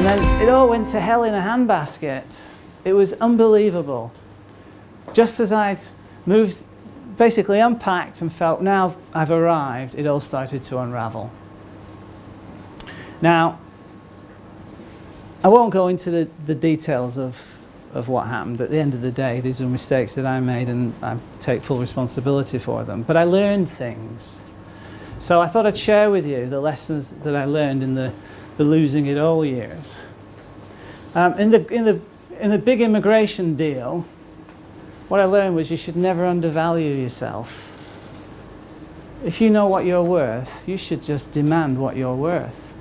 And then it all went to hell in a handbasket. It was unbelievable. Just as I'd moved, basically unpacked and felt, now I've arrived, it all started to unravel. Now, I won't go into the details of what happened. At the end of the day, these were mistakes that I made and I take full responsibility for them. But I learned things. So I thought I'd share with you the lessons that I learned in the losing it all years. In the big immigration deal, what I learned was you should never undervalue yourself. If you know what you're worth, you should just demand what you're worth.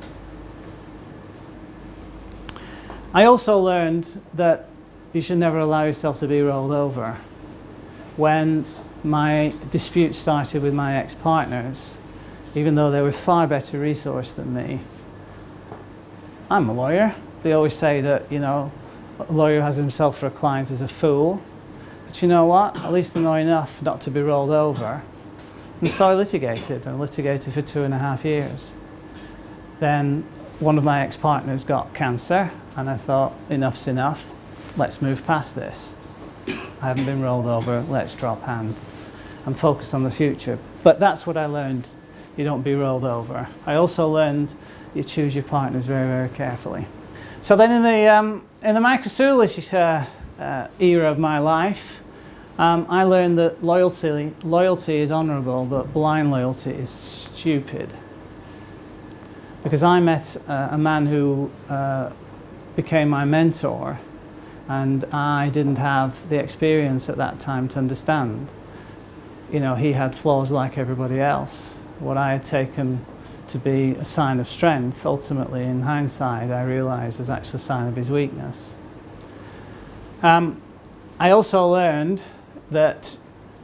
I also learned that you should never allow yourself to be rolled over. When my dispute started with my ex-partners, even though they were far better resourced than me, I'm a lawyer. They always say that, you know, a lawyer who has himself for a client is a fool. But you know what? At least I know enough not to be rolled over. And so I litigated, and litigated for 2.5 years. Then one of my ex-partners got cancer, and I thought, enough's enough. Let's move past this. I haven't been rolled over, let's drop hands and focus on the future. But that's what I learned. You don't be rolled over. I also learned you choose your partners very, very carefully. So then in the microsurgery era of my life, I learned that loyalty is honourable, but blind loyalty is stupid. Because I met a man who became my mentor, and I didn't have the experience at that time to understand. You know, he had flaws like everybody else. What I had taken to be a sign of strength, ultimately, in hindsight, I realised was actually a sign of his weakness. I also learned that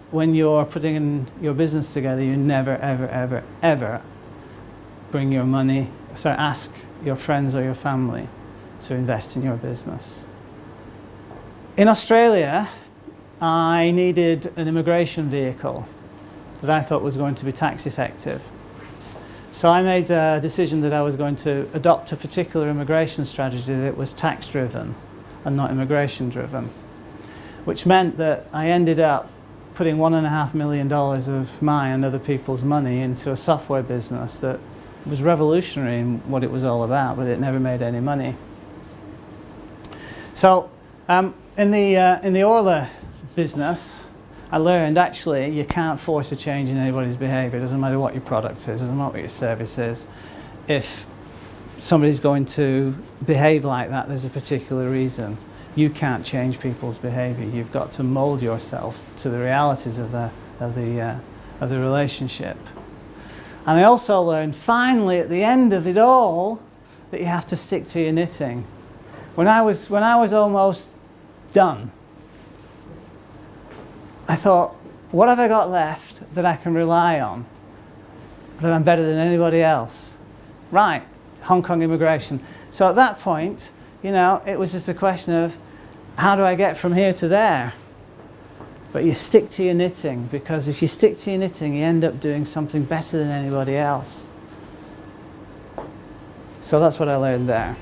when you're putting in your business together, you never, ever, ever, ever bring your money, ask your friends or your family to invest in your business. In Australia, I needed an immigration vehicle that I thought was going to be tax effective. So I made a decision that I was going to adopt a particular immigration strategy that was tax driven and not immigration driven, which meant that I ended up putting $1.5 million of my and other people's money into a software business that was revolutionary in what it was all about, but it never made any money. So in the Orla business, I learned actually you can't force a change in anybody's behaviour. It doesn't matter what your product is, it doesn't matter what your service is. If somebody's going to behave like that, there's a particular reason. You can't change people's behaviour. You've got to mould yourself to the realities of the relationship. And I also learned finally at the end of it all that you have to stick to your knitting. When I was almost done, I thought, what have I got left that I can rely on, that I'm better than anybody else? Right, Hong Kong immigration. So at that point, you know, it was just a question of, how do I get from here to there? But you stick to your knitting, because if you stick to your knitting, you end up doing something better than anybody else. So that's what I learned there.